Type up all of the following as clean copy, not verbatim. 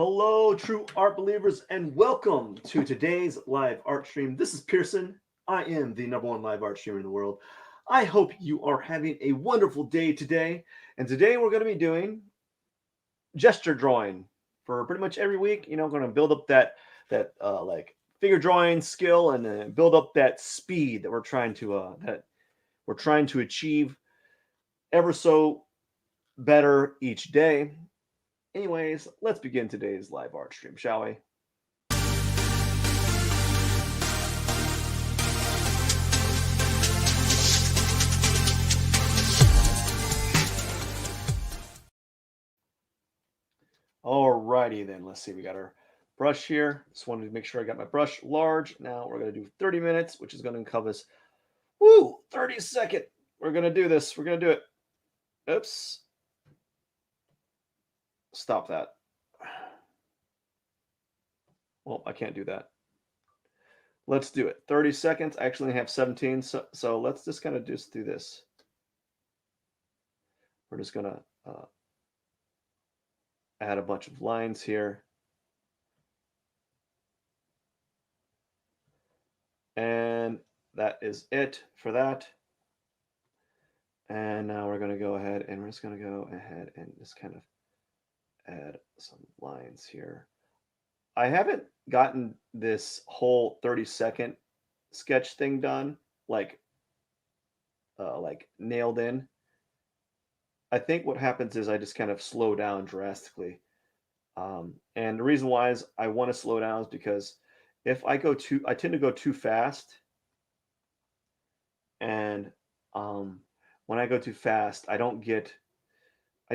Hello, true art believers, and welcome to today's live art stream. This is Pierson. I am the number one live art streamer in the world. I hope you are having a wonderful day today. And today we're going to be doing gesture drawing for pretty much every week. Going to build up that like figure drawing skill and build up that speed that we're trying to achieve ever so better each day. Anyways, let's begin today's live art stream, shall we? Alrighty then, let's see. We got our brush here. Just wanted to make sure I got my brush large. Now we're going to do 30 minutes, which is going to encompass, 30 second. We're going to do this. We're going to do it. Oops. Stop that. Well, I can't do that. Let's do it. 30 seconds. I actually have 17, so let's just kind of just do this. We're just going to add a bunch of lines here. And that is it for that. And now we're going to go ahead and we're just going to go ahead and just kind of add some lines here. I haven't gotten this whole 30-second sketch thing done, like nailed in. I think what happens is I just kind of slow down drastically. And the reason why is I want to slow down is because if I tend to go too fast. And when I go too fast, I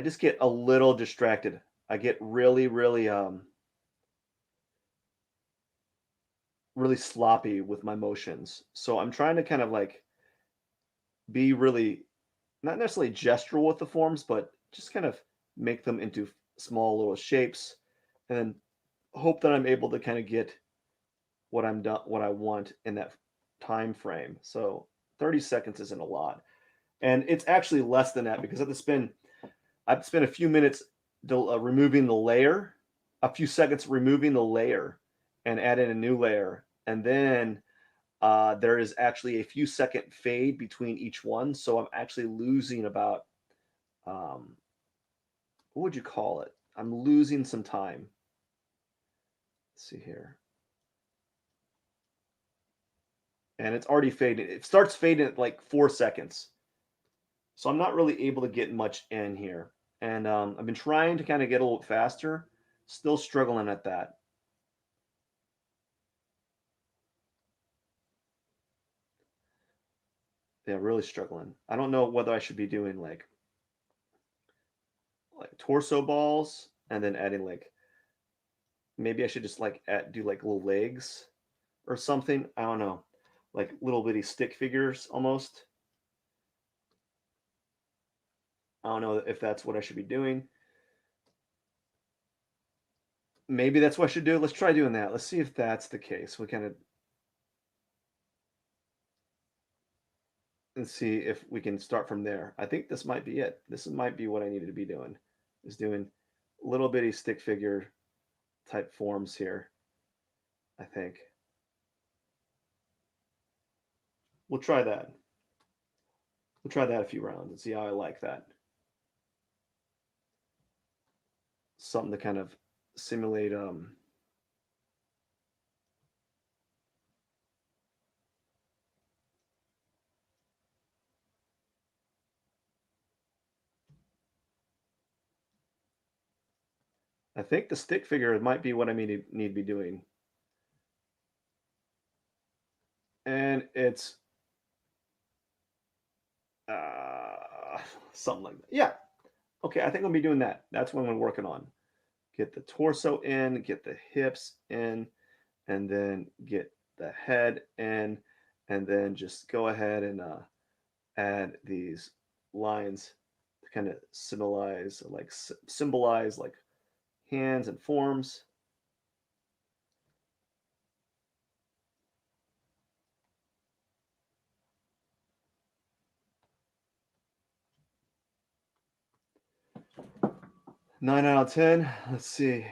just get a little distracted. I get really, really sloppy with my motions. So I'm trying to kind of like be really not necessarily gestural with the forms, but just kind of make them into small little shapes and then hope that I'm able to kind of get what I want in that time frame. So 30 seconds isn't a lot. And it's actually less than that because I've spent a few minutes removing the layer, a few seconds removing the layer and adding a new layer. And then there is actually a few second fade between each one. So I'm actually losing about, what would you call it? I'm losing some time. Let's see here. And it's already fading. It starts fading at like 4 seconds. So I'm not really able to get much in here. And I've been trying to kind of get a little faster, still struggling at that. Yeah, really struggling. I don't know whether I should be doing like torso balls and then adding like maybe I should just do like little legs or something. I don't know, like little bitty stick figures almost. I don't know if that's what I should be doing. Maybe that's what I should do. Let's try doing that. Let's see if that's the case. We kind of and see if we can start from there. I think this might be it. This might be what I needed to be doing. Is doing little bitty stick figure type forms here. I think. We'll try that. We'll try that a few rounds and see how I like that. Something to kind of simulate I think the stick figure might be what I need to be doing. And it's something like that. Yeah. Okay, I think I'll be doing that. That's what I'm working on. Get the torso in, get the hips in, and then get the head in, and then just go ahead and add these lines to kind of symbolize like hands and forms. Nine out of 10. Let's see.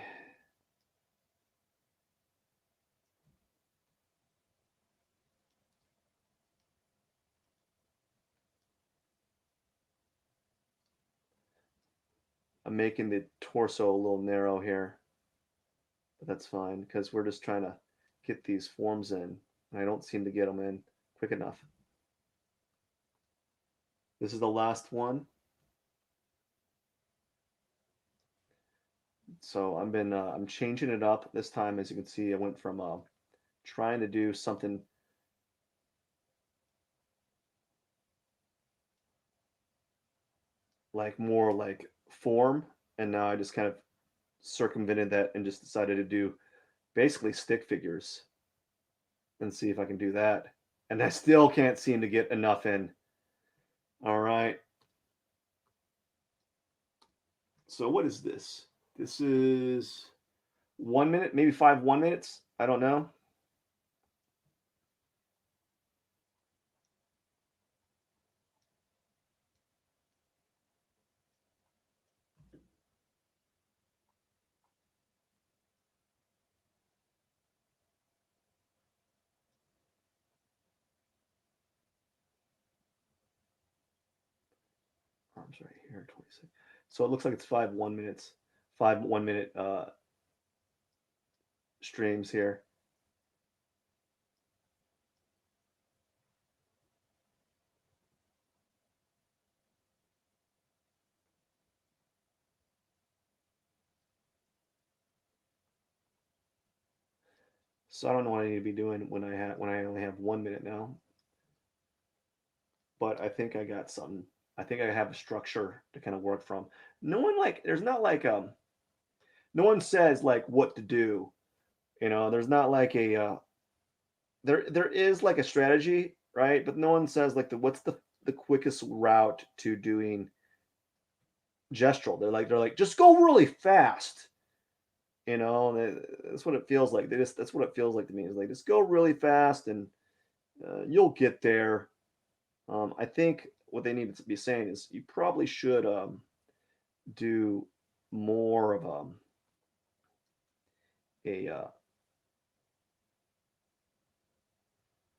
I'm making the torso a little narrow here, but that's fine because we're just trying to get these forms in, and I don't seem to get them in quick enough. This is the last one. So I'm changing it up this time. As you can see, I went from trying to do something like more like form, and now I just kind of circumvented that and just decided to do basically stick figures and see if I can do that. And I still can't seem to get enough in. All right. So what is this? This is 1 minute, maybe 1 minutes. I don't know. Arms right here, 26. So it looks like it's 5 1 minutes, 5 1 minute streams here. So I don't know what I need to be doing when I only have 1 minute now. But I think I got something. I think I have a structure to kind of work from. No one like there's not like no one says like what to do. There's not like a there is like a strategy, right? But no one says like what's the quickest route to doing gestural. They're like just go really fast. That's what it feels like. That's what it feels like to me. Is like just go really fast and you'll get there. I think what they need to be saying is you probably should do more of a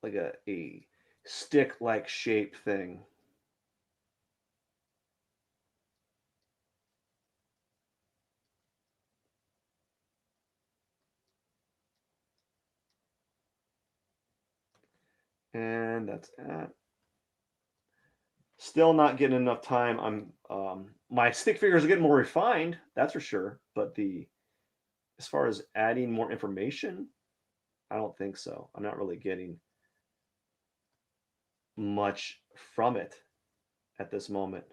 like a stick like shape thing. And that's at still not getting enough time. I'm my stick figures are getting more refined, that's for sure. But the as far as adding more information, I don't think so. I'm not really getting much from it at this moment.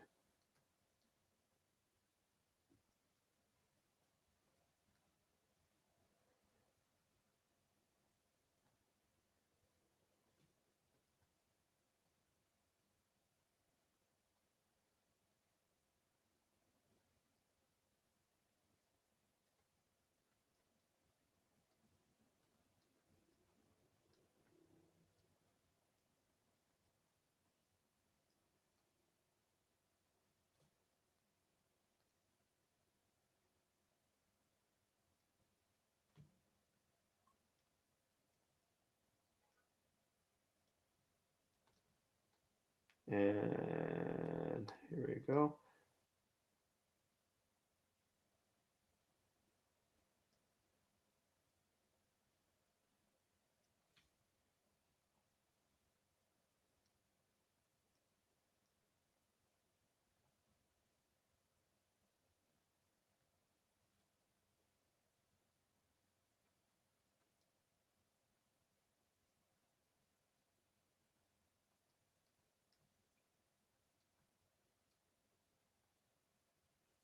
And here we go.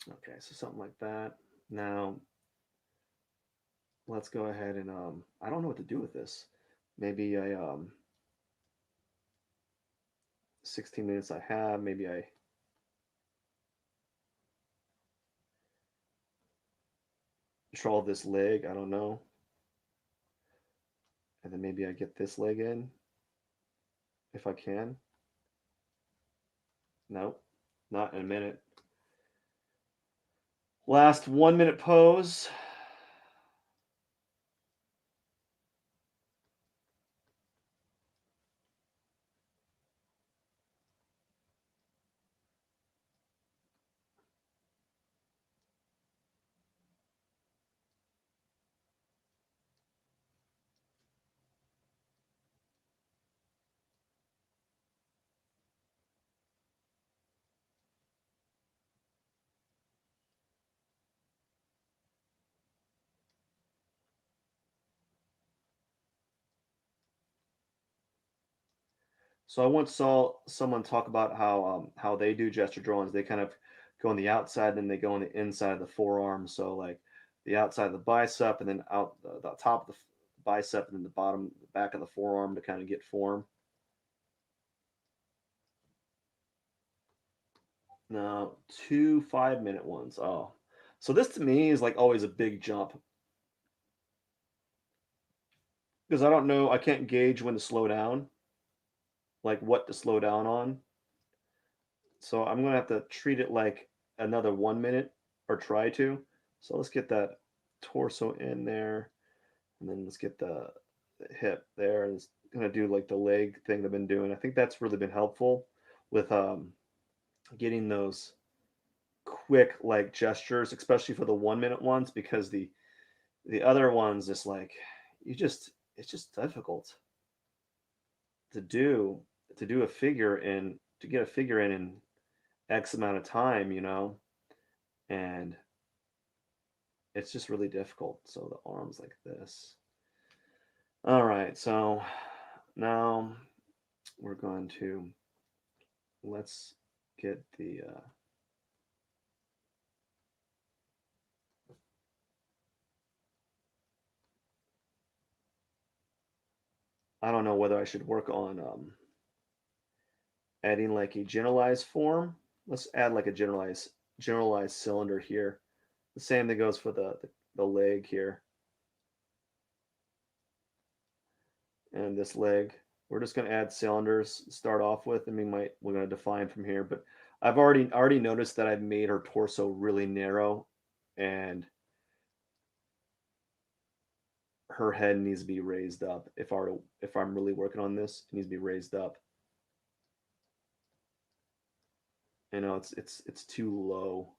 Okay, so something like that. Now let's go ahead and I don't know what to do with this. Maybe I 16 minutes I have, maybe I control this leg, I don't know. And then maybe I get this leg in if I can. Nope, not in a minute. Last 1 minute pose. So I once saw someone talk about how they do gesture drawings. They kind of go on the outside, then they go on the inside of the forearm. So like the outside of the bicep, and then out the top of the bicep, and then the bottom, the back of the forearm to kind of get form. Now, 2 5-minute ones. Oh, so this to me is like always a big jump because I don't know. I can't gauge when to slow down, like what to slow down on. So I'm gonna have to treat it like another 1 minute or try to. So let's get that torso in there, and then let's get the hip there. And it's gonna do like the leg thing I've been doing. I think that's really been helpful with getting those quick like gestures, especially for the 1 minute ones, because the other ones just like you just it's just difficult to do to do a figure in to get a figure in X amount of time, and it's just really difficult. So the arms like this. All right, so now we're going to let's get the I don't know whether I should work on adding like a generalized form. Let's add like a generalized cylinder here. The same that goes for the leg here and this leg. We're just going to add cylinders to start off with, and we're going to define from here. But I've already noticed that I've made her torso really narrow, and her head needs to be raised up. If I'm really working on this, it needs to be raised up. It's too low.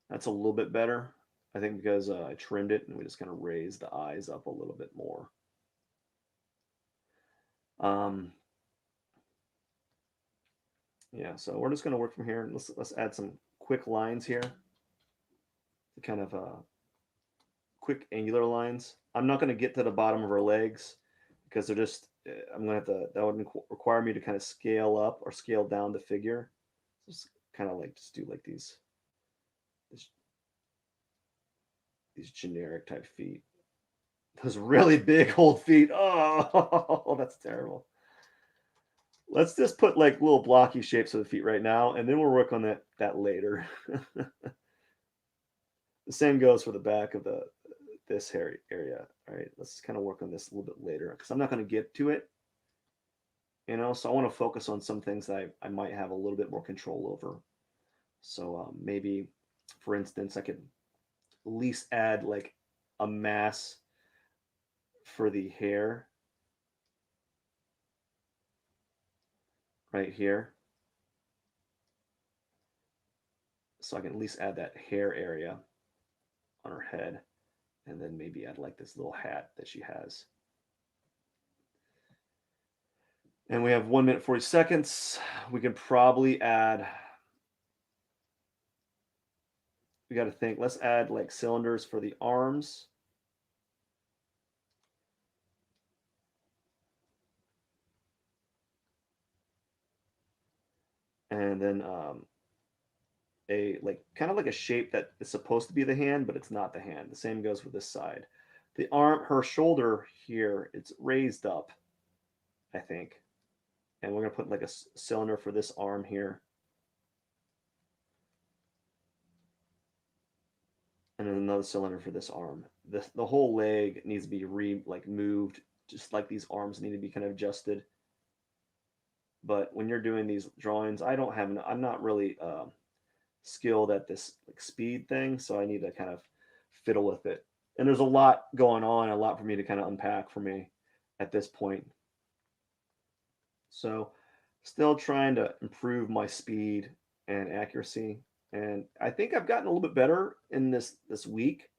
That's a little bit better, I think, because I trimmed it and we just kind of raised the eyes up a little bit more. Um, yeah, so we're just going to work from here. Let's add some quick lines here, kind of quick angular lines. I'm not going to get to the bottom of her legs because they're just. I'm going to have to. That would require me to kind of scale up or scale down the figure. Just kind of like just do like these generic type feet. Those really big old feet. Oh, that's terrible. Let's just put like little blocky shapes of the feet right now, and then we'll work on that later. The same goes for the back of this hair area. All right, let's kind of work on this a little bit later because I'm not going to get to it, so I want to focus on some things that I might have a little bit more control over. So maybe, for instance, I could at least add like a mass for the hair right here. So I can at least add that hair area on her head, and then maybe add like this little hat that she has. And we have 1 minute 40 seconds. We can probably add. We got to think. Let's add like cylinders for the arms. And then a like kind of like a shape that is supposed to be the hand, but it's not the hand. The same goes for this side. The arm, her shoulder here, it's raised up, I think. And we're gonna put like a cylinder for this arm here, and then another cylinder for this arm. The whole leg needs to be moved, just like these arms need to be kind of adjusted. But when you're doing these drawings, I'm not really skilled at this like speed thing, so I need to kind of fiddle with it. And there's a lot going on, a lot for me to kind of unpack for me at this point. So still trying to improve my speed and accuracy. And I think I've gotten a little bit better in this week.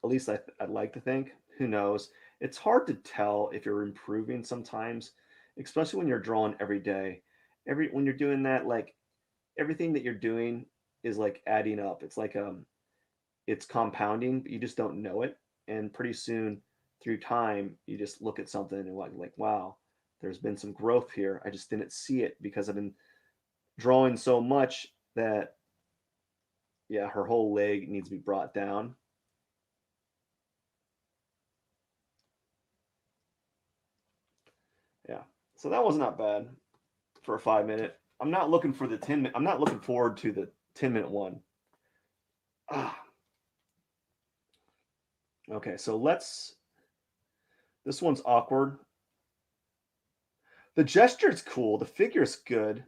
At least I'd like to think. Who knows? It's hard to tell if you're improving sometimes, especially when you're drawing every day. When you're doing that, like everything that you're doing is like adding up. It's like it's compounding, but you just don't know it. And pretty soon through time, you just look at something and like, wow, there's been some growth here. I just didn't see it because I've been drawing so much that, yeah, her whole leg needs to be brought down. Yeah. So that was not bad for a 5 minute. I'm not looking for the 10 minute. I'm not looking forward to the 10-minute one. Ah, okay, so let's. This one's awkward. The gesture's cool. The figure's good.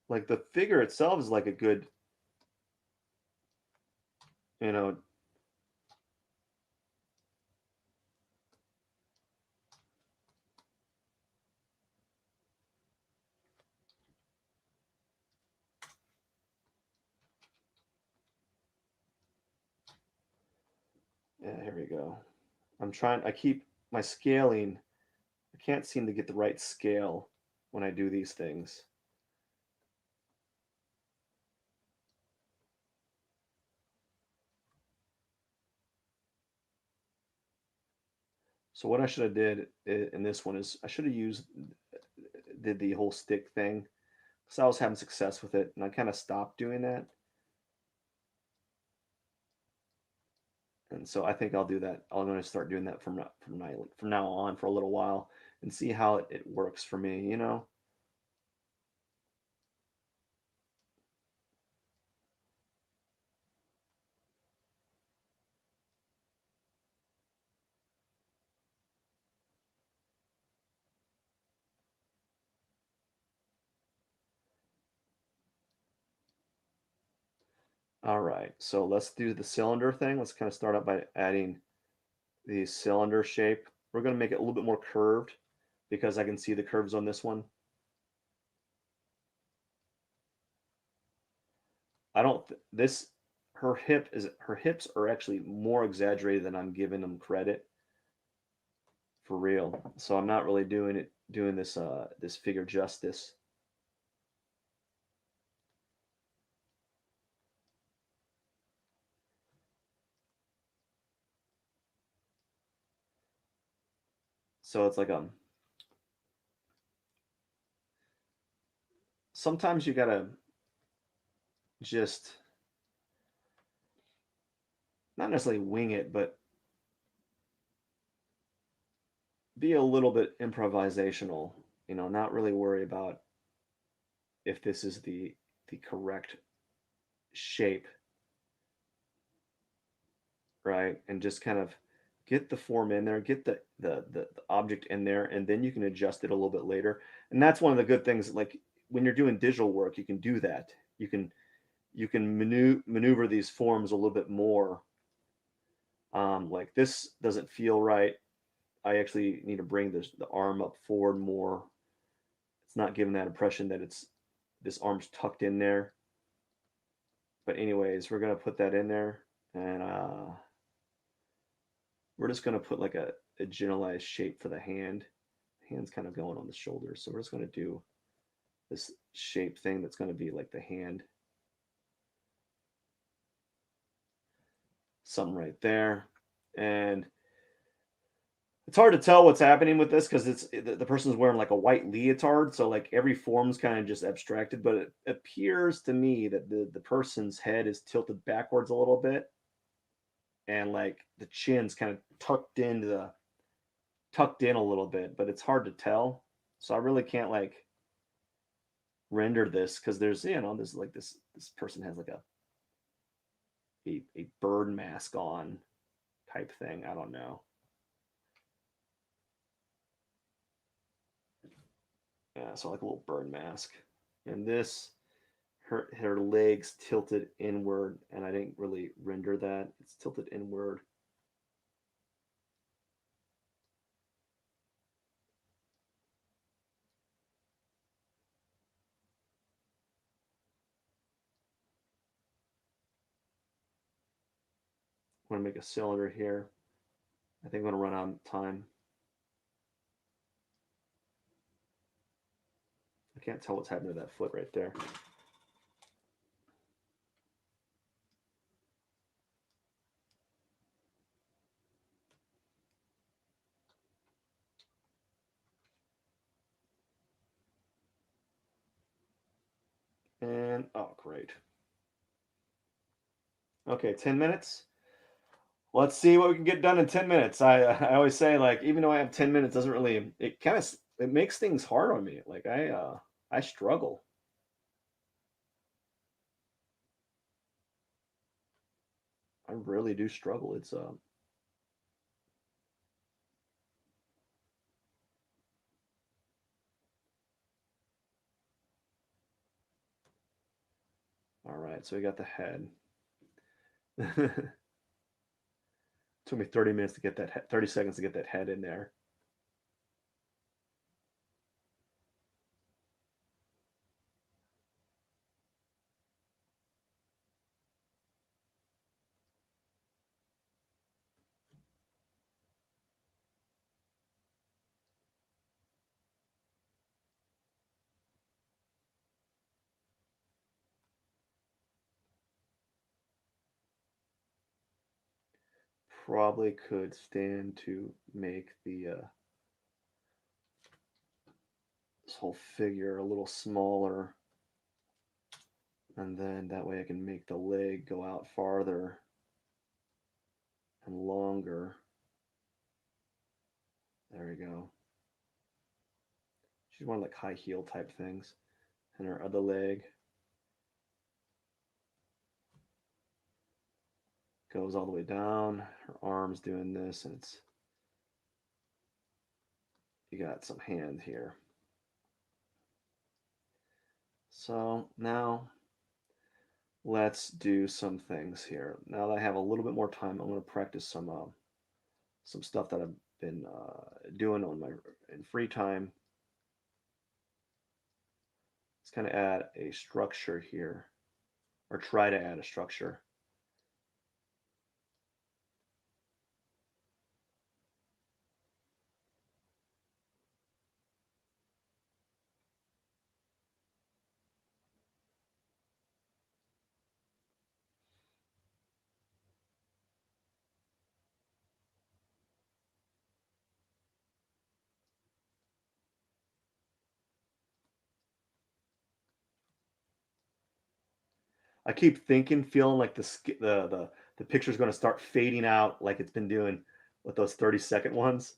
Like the figure itself is like a good, you know. Yeah, here we go. I'm trying. I keep my scaling. I can't seem to get the right scale when I do these things. So what I should have did in this one is I should have used did the whole stick thing because I was having success with it, and I kind of stopped doing that. And so I think I'll do that. I'm going to start doing that from now on for a little while and see how it works for me. You know. All right. So let's do the cylinder thing. Let's kind of start out by adding the cylinder shape. We're going to make it a little bit more curved because I can see the curves on this one. I don't this her hips are actually more exaggerated than I'm giving them credit for real. So I'm not really doing this figure justice. So it's like sometimes you gotta just not necessarily wing it, but be a little bit improvisational. Not really worry about if this is the correct shape, right? And just kind of get the form in there, get the object in there, and then you can adjust it a little bit later. And that's one of the good things. Like when you're doing digital work, you can do that. You can maneuver these forms a little bit more. Like this doesn't feel right. I actually need to bring the arm up forward more. It's not giving that impression that it's this arm's tucked in there. But anyways, we're gonna put that in there, and we're just gonna put like a generalized shape for the hand. Hand's kind of going on the shoulders, so we're just gonna do this shape thing that's gonna be like the hand, something right there, and it's hard to tell what's happening with this because the person's wearing like a white leotard, so like every form's kind of just abstracted. But it appears to me that the person's head is tilted backwards a little bit, and like the chin's kind of tucked in a little bit, but it's hard to tell. So I really can't like render this because there's like this person has like a bird mask on type thing. I don't know. Yeah, so like a little bird mask. And this her legs tilted inward, and I didn't really render that. It's tilted inward. I'm gonna make a cylinder here. I think I'm gonna run out of time. can't tell what's happening to that foot right there. And, oh, great. Okay, 10 minutes. Let's see what we can get done in 10 minutes. I always say, like, even though I have 10 minutes, doesn't really, it kind of, it makes things hard on me. Like, I struggle. I really do struggle. It's, all right. So we got the head. Took me 30 minutes to get that, 30 seconds to get that head in there. Probably could stand to make the this whole figure a little smaller, and then that way I can make the leg go out farther and longer. There we go. She's one of like high heel type things, and her other leg goes all the way down. Her arm's doing this, and it's you got some hand here. So now let's do some things here. Now that I have a little bit more time, I'm going to practice some stuff that I've been doing on my in free time. Let's kind of add a structure here, or try to add a structure. I keep thinking, feeling like the picture's going to start fading out, like it's been doing with those 30-second ones,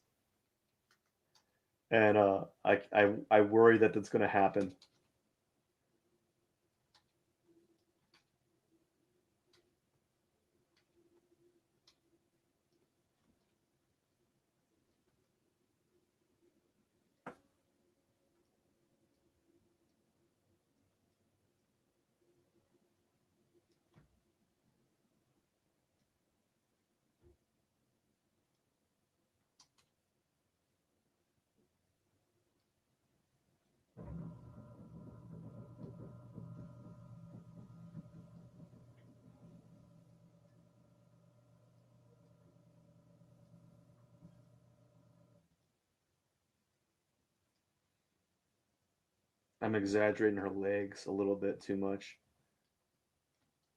and I worry that that's going to happen. I'm exaggerating her legs a little bit too much.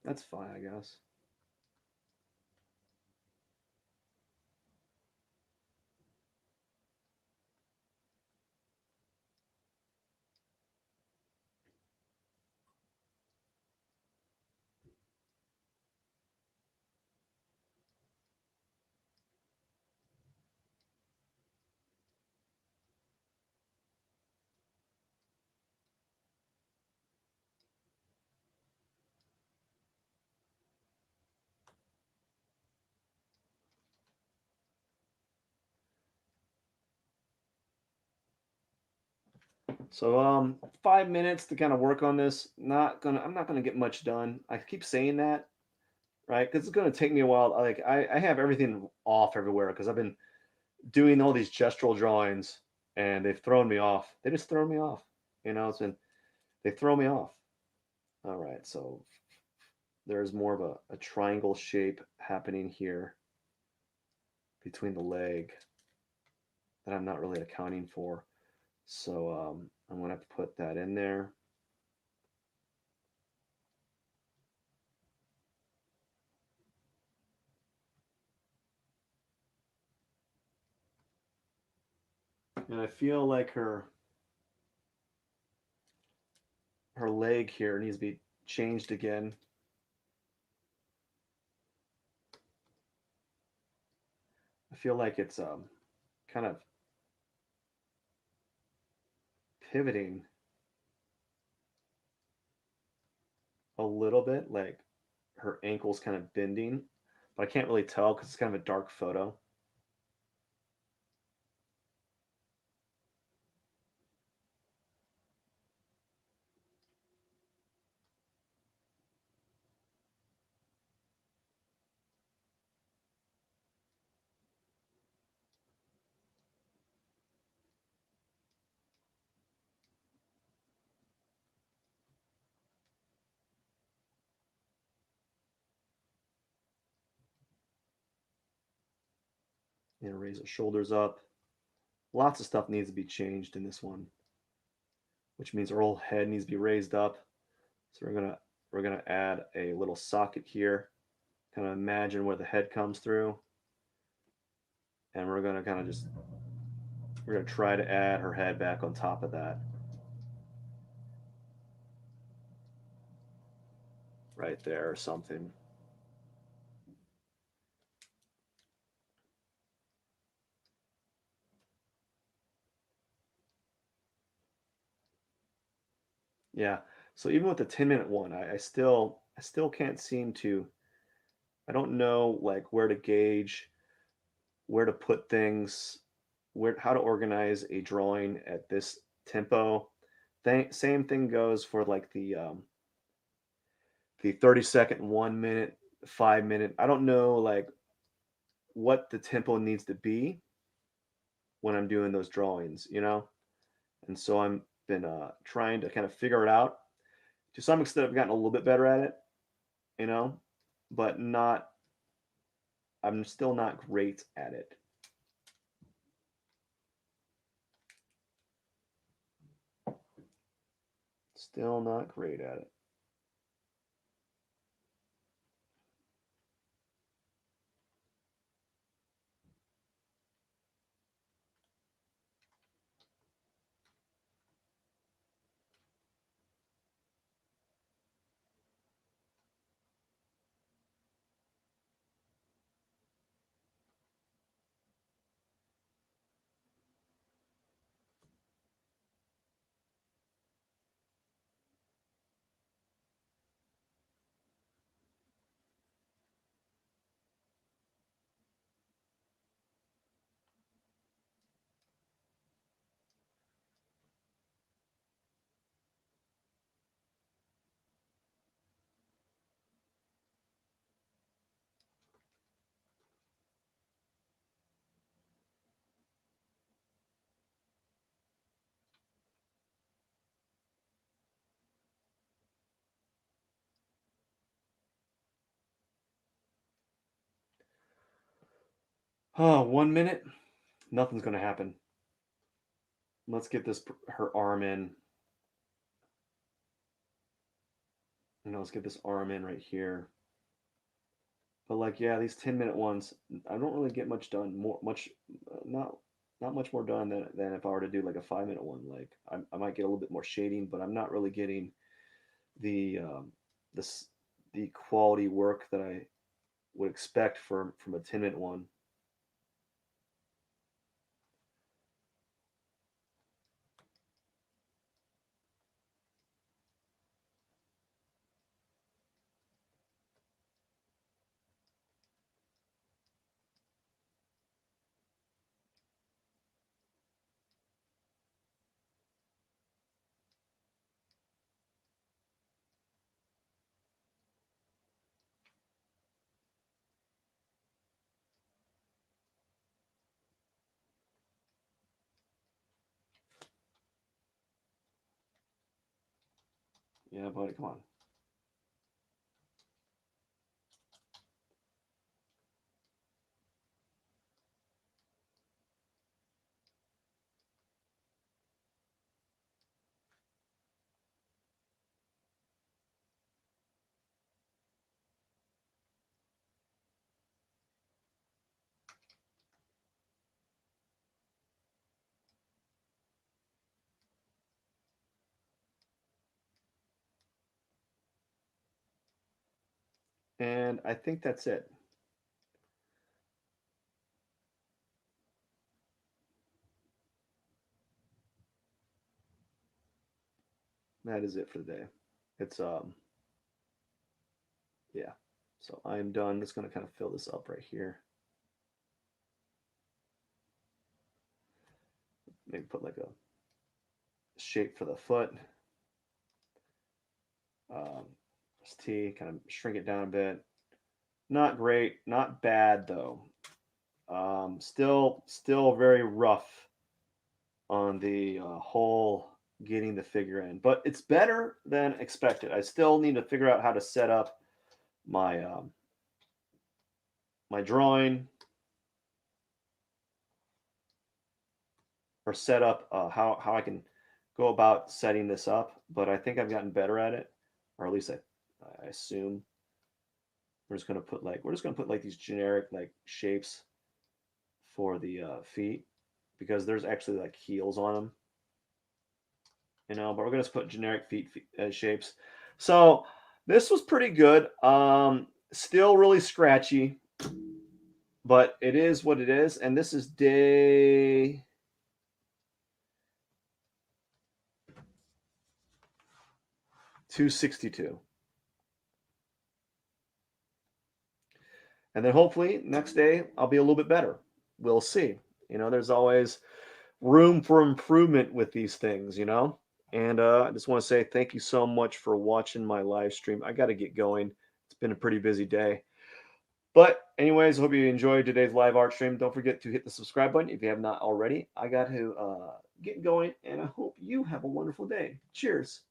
That's fine, I guess. So 5 minutes to kind of work on this. I'm not gonna get much done. I keep saying that, right? Because it's gonna take me a while. Like I have everything off everywhere because I've been doing all these gestural drawings and they've thrown me off. They just throw me off. It's been they throw me off. All right, so there's more of a triangle shape happening here between the leg that I'm not really accounting for. So I'm going to have to put that in there. And I feel like her leg here needs to be changed again. I feel like it's kind of pivoting a little bit, like her ankle's kind of bending, but I can't really tell because it's kind of a dark photo. Raise the shoulders up. Lots of stuff needs to be changed in this one, which means her whole head needs to be raised up. So we're gonna add a little socket here. Kind of imagine where the head comes through, and we're gonna kind of just we're gonna try to add her head back on top of that, right there or something. Yeah. So even with the 10-minute one, I still can't seem to. I don't know like where to gauge, where to put things, where how to organize a drawing at this tempo. Same thing goes for like the 30-second, 1 minute, 5 minute. I don't know like what the tempo needs to be when I'm doing those drawings. And so I'm been trying to kind of figure it out. To some extent, I've gotten a little bit better at it, you know, but not. I'm still not great at it. Still not great at it. Oh, 1 minute, nothing's gonna happen. Let's get this her arm in. Let's get this arm in right here. But like, yeah, these 10-minute ones, I don't really get much done. Not much more done than if I were to do like a 5-minute one. Like, I might get a little bit more shading, but I'm not really getting the this the quality work that I would expect from a 10-minute one. Yeah, buddy, come on. And I think that's it. That is it for the day. It's yeah. So I'm done. Just gonna kind of fill this up right here. Maybe put like a shape for the foot. T, kind of shrink it down a bit. Not great, not bad though. Still very rough on the whole getting the figure in, but it's better than expected. I still need to figure out how to set up my my drawing, or set up how I can go about setting this up. But I think I've gotten better at it, or at least I assume. We're just gonna put like these generic like shapes for the feet, because there's actually like heels on them, you know. But we're gonna put generic feet shapes. So this was pretty good. Still really scratchy, but it is what it is. And this is day 262. And then hopefully next day I'll be a little bit better. We'll see. You know, there's always room for improvement with these things, you know. And I just want to say thank you so much for watching my live stream. I got to get going. It's been a pretty busy day. But anyways, I hope you enjoyed today's live art stream. Don't forget to hit the subscribe button if you have not already. I got to get going, and I hope you have a wonderful day. Cheers.